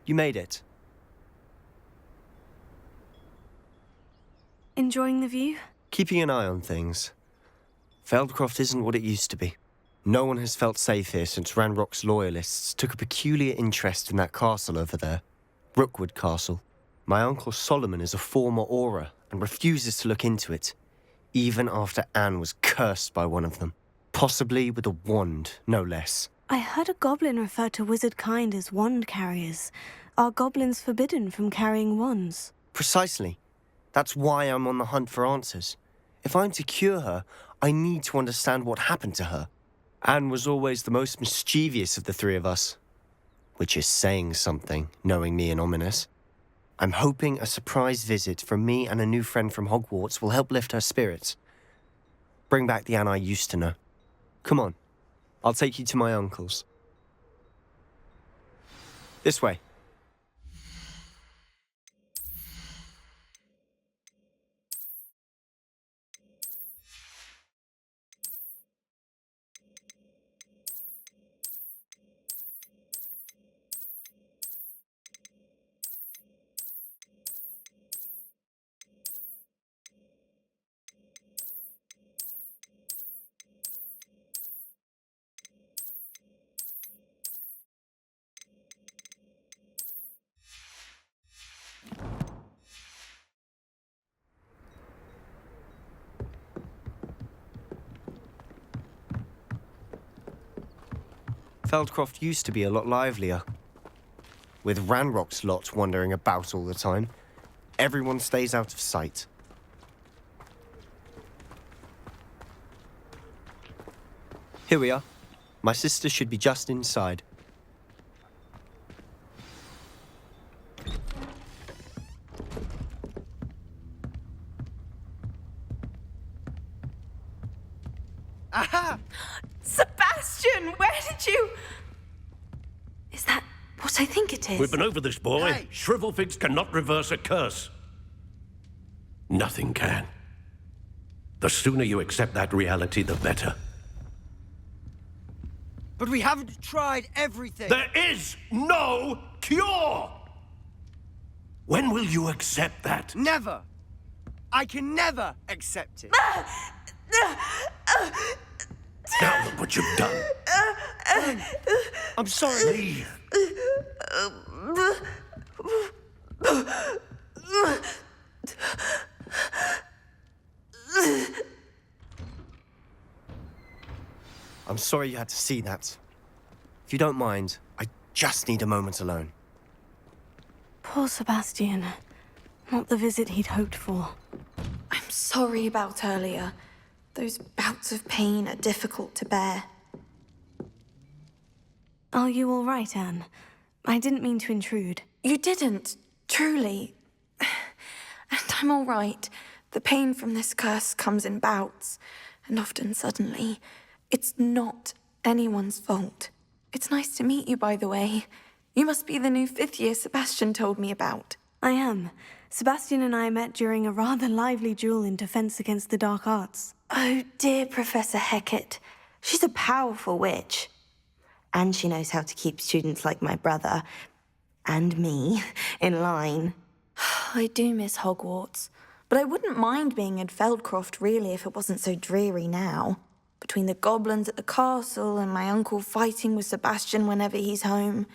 You made it. Enjoying the view? Keeping an eye on things. Feldcroft isn't what it used to be. No one has felt safe here since Ranrock's loyalists took a peculiar interest in that castle over there. Rookwood Castle. My uncle Soloman is a former Auror and refuses to look into it, even after Anne was cursed by one of them. Possibly with a wand, no less. I heard a goblin refer to wizard kind as wand carriers. Are goblins forbidden from carrying wands? Precisely. That's why I'm on the hunt for answers. If I'm to cure her, I need to understand what happened to her. Anne was always the most mischievous of the three of us. Which is saying something, knowing me and Ominous. I'm hoping a surprise visit from me and a new friend from Hogwarts will help lift her spirits. Bring back the Anne I used to know. Come on, I'll take you to my uncle's. This way. Feldcroft used to be a lot livelier. With Ranrock's lot wandering about all the time, everyone stays out of sight. Here we are. My sister should be just inside. Aha! Sebastian, where did you... Is that what I think it is? We've been over this, boy. Hey! Shrivelfigs cannot reverse a curse. Nothing can. The sooner you accept that reality, the better. But we haven't tried everything. There is no cure! When will you accept that? Never. I can never accept it. Now look what you've done. I'm sorry. Leave. I'm sorry you had to see that. If you don't mind, I just need a moment alone. Poor Sebastian. Not the visit he'd hoped for. I'm sorry about earlier. Those bouts of pain are difficult to bear. Are you all right, Anne? I didn't mean to intrude. You didn't, truly. And I'm all right. The pain from this curse comes in bouts, and often suddenly. It's not anyone's fault. It's nice to meet you, by the way. You must be the new 5th year Sebastian told me about. I am. Sebastian and I met during a rather lively duel in defense against the dark arts. Oh, dear Professor Hecat. She's a powerful witch. And she knows how to keep students like my brother, and me, in line. I do miss Hogwarts, but I wouldn't mind being in Feldcroft, really, if it wasn't so dreary now. Between the goblins at the castle and my uncle fighting with Sebastian whenever he's home,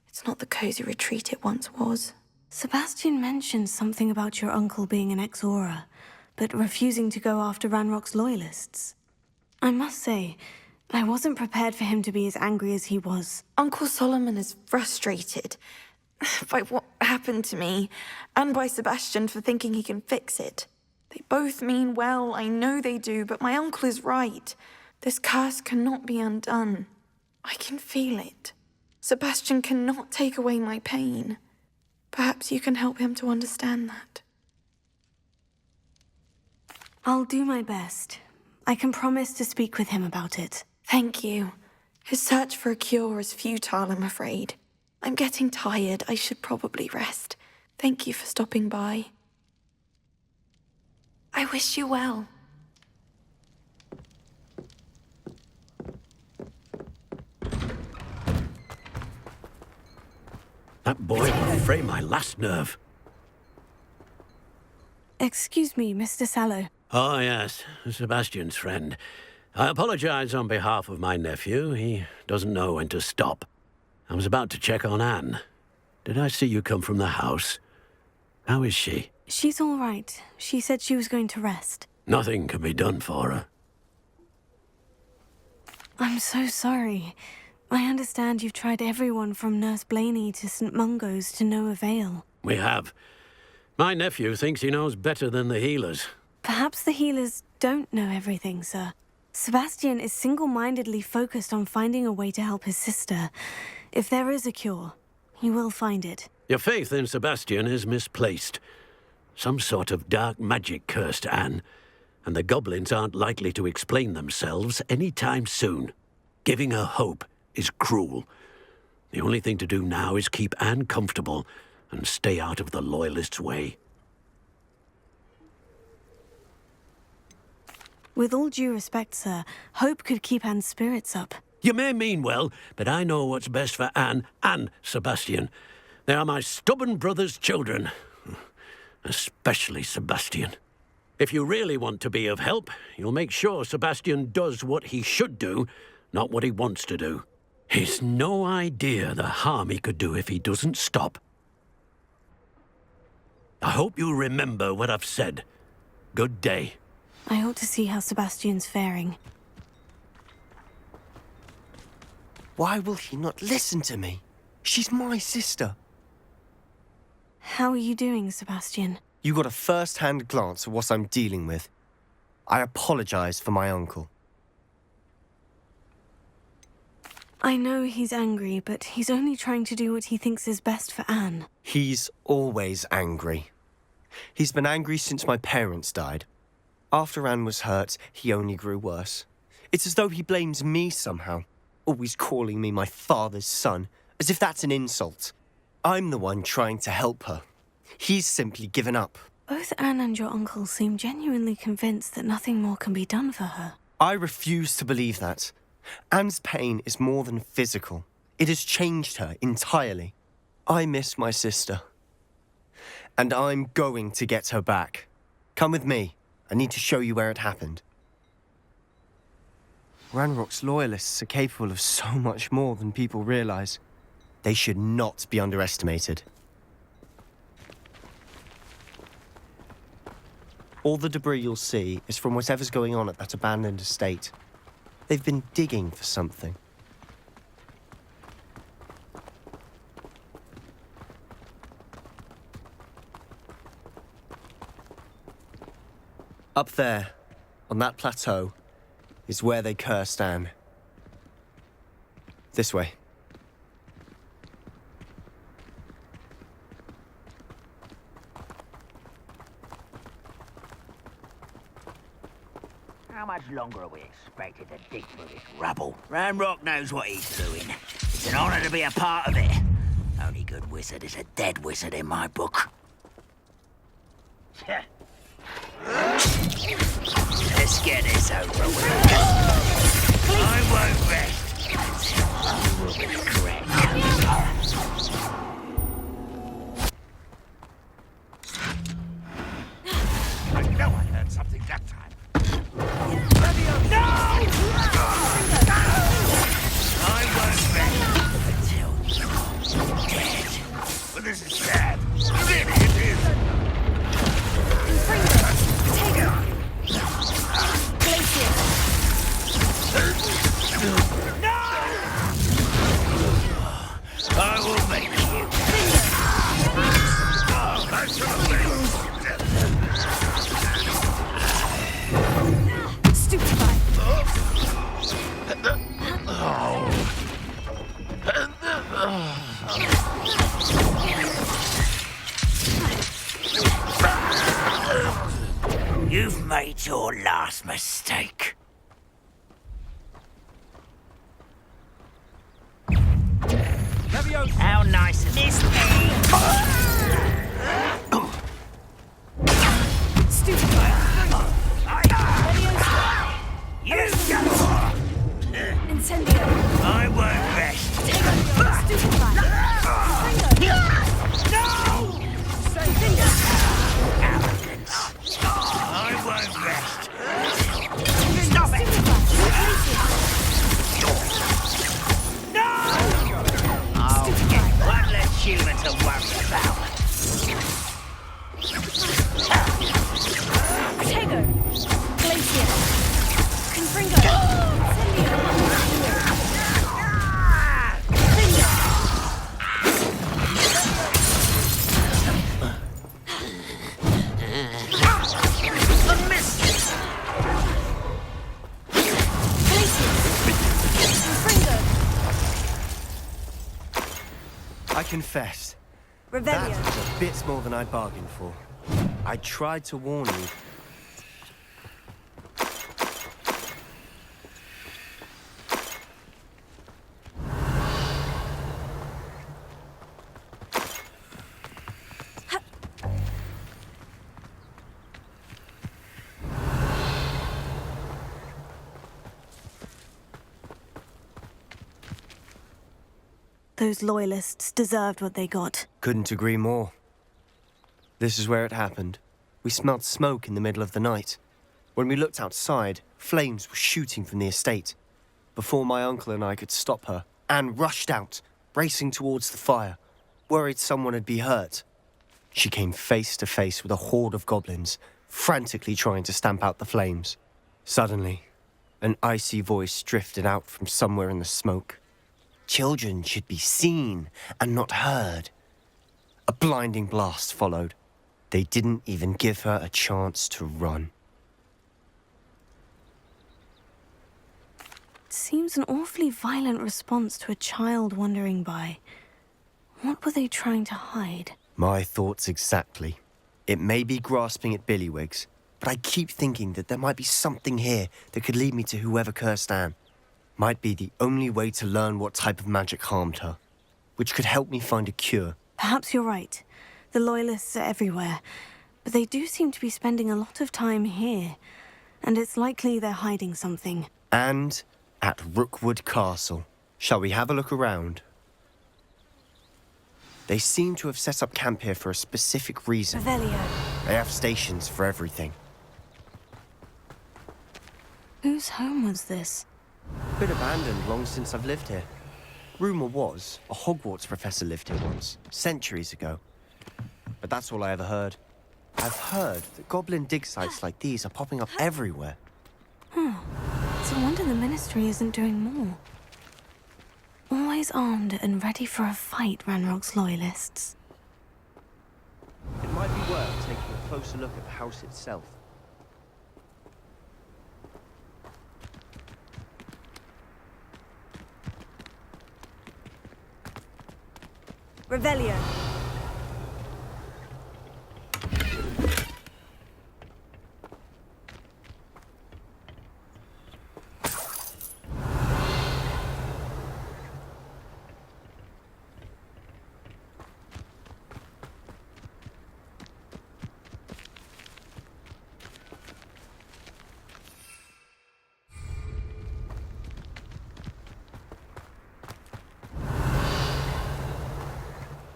it's not the cozy retreat it once was. Sebastian mentioned something about your uncle being an ex-Auror, but refusing to go after Ranrock's loyalists. I must say, I wasn't prepared for him to be as angry as he was. Uncle Soloman is frustrated by what happened to me, and by Sebastian for thinking he can fix it. They both mean well, I know they do, but my uncle is right. This curse cannot be undone. I can feel it. Sebastian cannot take away my pain. Perhaps you can help him to understand that. I'll do my best. I can promise to speak with him about it. Thank you. His search for a cure is futile, I'm afraid. I'm getting tired. I should probably rest. Thank you for stopping by. I wish you well. That boy will fray my last nerve. Excuse me, Mr. Sallow. Oh, yes, Sebastian's friend. I apologize on behalf of my nephew. He doesn't know when to stop. I was about to check on Anne. Did I see you come from the house? How is she? She's all right. She said she was going to rest. Nothing can be done for her. I'm so sorry. I understand you've tried everyone from Nurse Blaney to St. Mungo's to no avail. We have. My nephew thinks he knows better than the healers. Perhaps the healers don't know everything, sir. Sebastian is single-mindedly focused on finding a way to help his sister. If there is a cure, he will find it. Your faith in Sebastian is misplaced. Some sort of dark magic cursed Anne, and the goblins aren't likely to explain themselves any time soon. Giving her hope is cruel. The only thing to do now is keep Anne comfortable and stay out of the Loyalists' way. With all due respect, sir, hope could keep Anne's spirits up. You may mean well, but I know what's best for Anne and Sebastian. They are my stubborn brother's children. Especially Sebastian. If you really want to be of help, you'll make sure Sebastian does what he should do, not what he wants to do. He's no idea the harm he could do if he doesn't stop. I hope you remember what I've said. Good day. I ought to see how Sebastian's faring. Why will he not listen to me? She's my sister. How are you doing, Sebastian? You got a first-hand glance at what I'm dealing with. I apologize for my uncle. I know he's angry, but he's only trying to do what he thinks is best for Anne. He's always angry. He's been angry since my parents died. After Anne was hurt, he only grew worse. It's as though he blames me somehow, always calling me my father's son, as if that's an insult. I'm the one trying to help her. He's simply given up. Both Anne and your uncle seem genuinely convinced that nothing more can be done for her. I refuse to believe that. Anne's pain is more than physical. It has changed her entirely. I miss my sister. And I'm going to get her back. Come with me. I need to show you where it happened. Ranrock's Loyalists are capable of so much more than people realize. They should not be underestimated. All the debris you'll see is from whatever's going on at that abandoned estate. They've been digging for something. Up there, on that plateau, is where they cursed Anne. This way. How much longer are we expected to dig through this rubble? Ranrock knows what he's doing. It's an honor to be a part of it. Only good wizard is a dead wizard in my book. Let's get this over with. I won't rest until you will regret. I know I heard something that time. No! I won't rest until you're dead. Well, this is sad. Really, it is. No! I will make you. Oh, that's Stupefied. You've made your last mistake. How nice is this thing? You Incendio. I won't rest. Stupefied. confess. Revelio. That was a bit more than I bargained for. I tried to warn you. Those loyalists deserved what they got. Couldn't agree more. This is where it happened. We smelled smoke in the middle of the night. When we looked outside, flames were shooting from the estate. Before my uncle and I could stop her, Anne rushed out, racing towards the fire, worried someone had been hurt. She came face to face with a horde of goblins, frantically trying to stamp out the flames. Suddenly, an icy voice drifted out from somewhere in the smoke. Children should be seen and not heard. A blinding blast followed. They didn't even give her a chance to run. It seems an awfully violent response to a child wandering by. What were they trying to hide? My thoughts exactly. It may be grasping at Billywigs, but I keep thinking that there might be something here that could lead me to whoever cursed Anne. Might be the only way to learn what type of magic harmed her, which could help me find a cure. Perhaps you're right. The Loyalists are everywhere, but they do seem to be spending a lot of time here, and it's likely they're hiding something. And at Rookwood Castle. Shall we have a look around? They seem to have set up camp here for a specific reason. Revelio. They have stations for everything. Whose home was this? Been abandoned long since I've lived here. Rumour was, a Hogwarts professor lived here once, centuries ago. But that's all I ever heard. I've heard that goblin dig sites like these are popping up everywhere. It's a wonder the Ministry isn't doing more. Always armed and ready for a fight, Ranrock's Loyalists. It might be worth taking a closer look at the house itself. Revelio.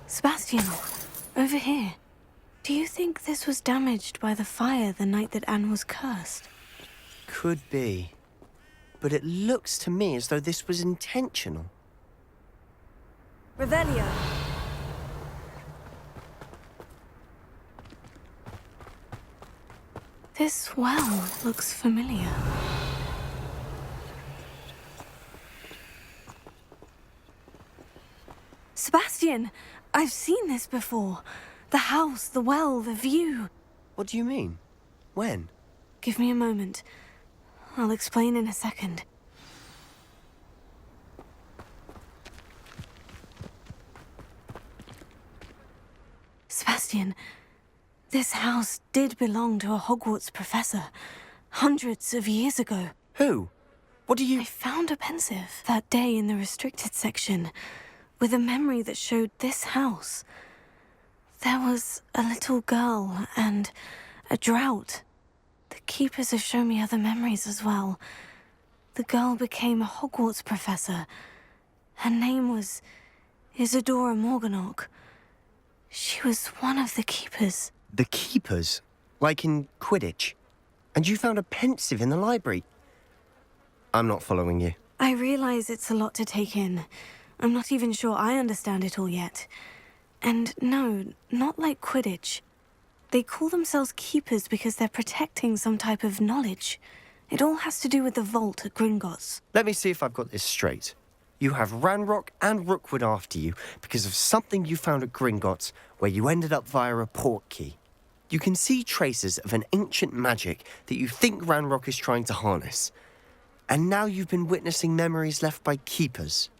Sebastian, over here. Do you think this was damaged by the fire the night that Anne was cursed? Could be. But it looks to me as though this was intentional. Revelio. This well looks familiar. Sebastian, I've seen this before. The house, the well, the view. What do you mean? When? Give me a moment. I'll explain in a second. Sebastian, this house did belong to a Hogwarts professor, hundreds of years ago. Who? What do you... I found a pensive that day in the restricted section, with a memory that showed this house. There was a little girl and a drought. The keepers have shown me other memories as well. The girl became a Hogwarts professor. Her name was Isadora Morganach. She was one of the keepers. The keepers? Like in Quidditch? And you found a pensive in the library? I'm not following you. I realize it's a lot to take in. I'm not even sure I understand it all yet. And no, not like Quidditch. They call themselves keepers because they're protecting some type of knowledge. It all has to do with the vault at Gringotts. Let me see if I've got this straight. You have Ranrock and Rookwood after you because of something you found at Gringotts where you ended up via a port key. You can see traces of an ancient magic that you think Ranrock is trying to harness. And now you've been witnessing memories left by keepers.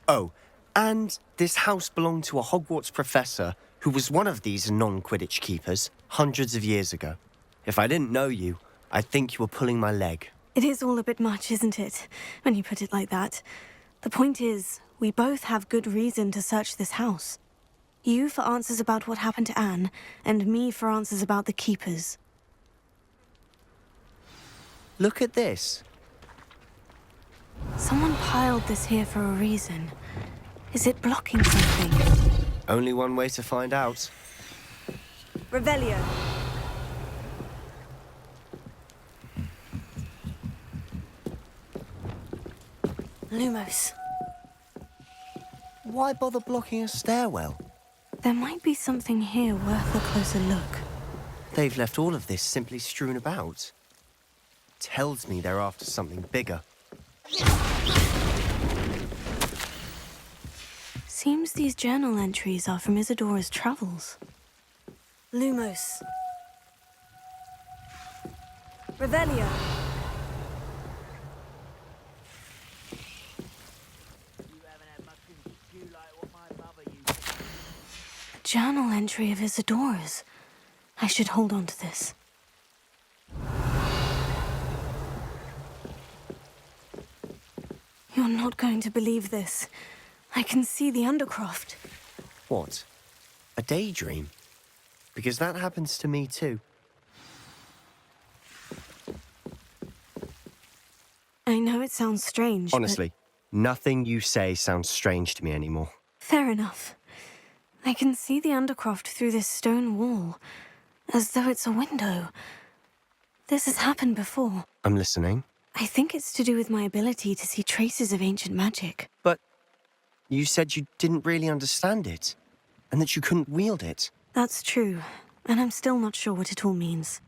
Oh, And this house belonged to a Hogwarts professor who was one of these non-Quidditch keepers hundreds of years ago. If I didn't know you, I'd think you were pulling my leg. It is all a bit much, isn't it, when you put it like that? The point is, we both have good reason to search this house. You for answers about what happened to Anne, and me for answers about the keepers. Look at this. Someone piled this here for a reason. Is it blocking something? Only one way to find out. Revelio. Lumos. Why bother blocking a stairwell? There might be something here worth a closer look. They've left all of this simply strewn about. Tells me they're after something bigger. Seems these journal entries are from Isadora's travels. Lumos. Revelio. A journal entry of Isadora's. I should hold on to this. You're not going to believe this. I can see the undercroft. What? A daydream? Because that happens to me too. I know it sounds strange, Honestly, nothing you say sounds strange to me anymore. but fair enough. I can see the undercroft through this stone wall, as though it's a window. This has happened before. I'm listening. I think it's to do with my ability to see traces of ancient magic. But you said you didn't really understand it, and that you couldn't wield it. That's true, and I'm still not sure what it all means.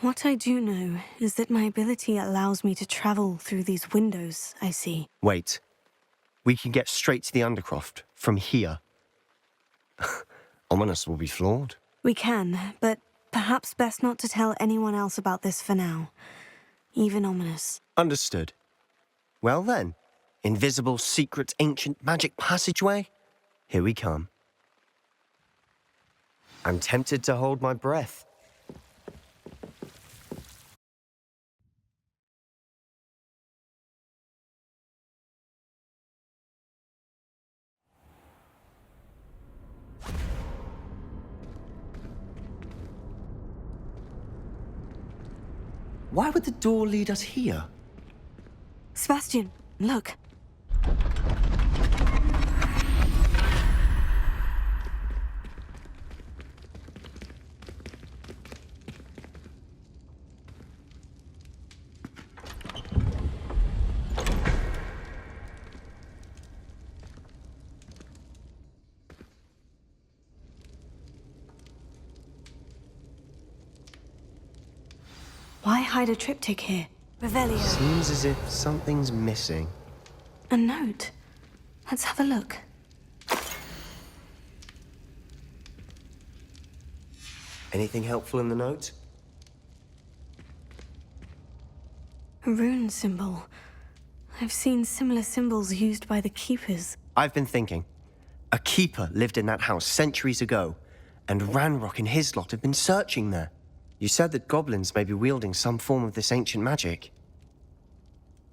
What I do know is that my ability allows me to travel through these windows I see. Wait. We can get straight to the undercroft from here. Ominous will be floored. We can, but perhaps best not to tell anyone else about this for now. Even Ominous. Understood. Well then, invisible, secret, ancient magic passageway? Here we come. I'm tempted to hold my breath. Why would the door lead us here? Sebastian, look. Why hide a triptych here? Revelio. Seems as if something's missing. A note. Let's have a look. Anything helpful in the note? A rune symbol. I've seen similar symbols used by the keepers. I've been thinking. A keeper lived in that house centuries ago, and Ranrock and his lot have been searching there. You said that goblins may be wielding some form of this ancient magic.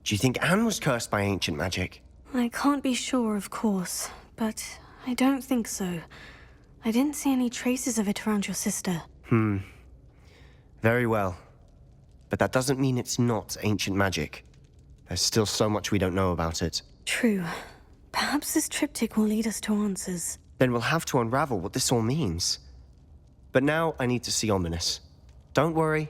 Do you think Anne was cursed by ancient magic? I can't be sure, of course, but I don't think so. I didn't see any traces of it around your sister. Very well. But that doesn't mean it's not ancient magic. There's still so much we don't know about it. True. Perhaps this triptych will lead us to answers. Then we'll have to unravel what this all means. But now I need to see Ominous. Don't worry,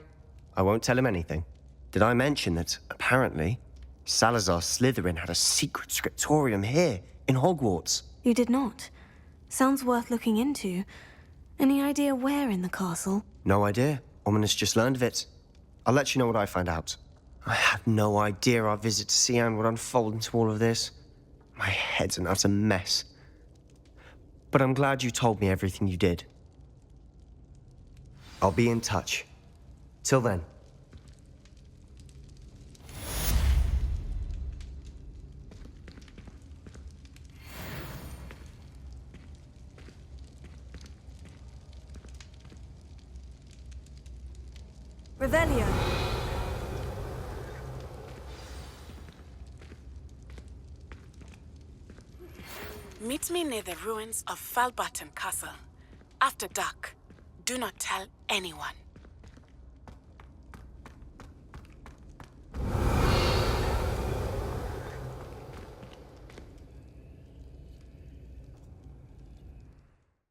I won't tell him anything. Did I mention that, apparently, Salazar Slytherin had a secret scriptorium here, in Hogwarts? You did not. Sounds worth looking into. Any idea where in the castle? No idea. Ominous just learned of it. I'll let you know what I find out. I had no idea our visit to Cian would unfold into all of this. My head's an utter mess. But I'm glad you told me everything you did. I'll be in touch. Till then. Revelio. Meet me near the ruins of Falbaton Castle. After dark. Do not tell anyone.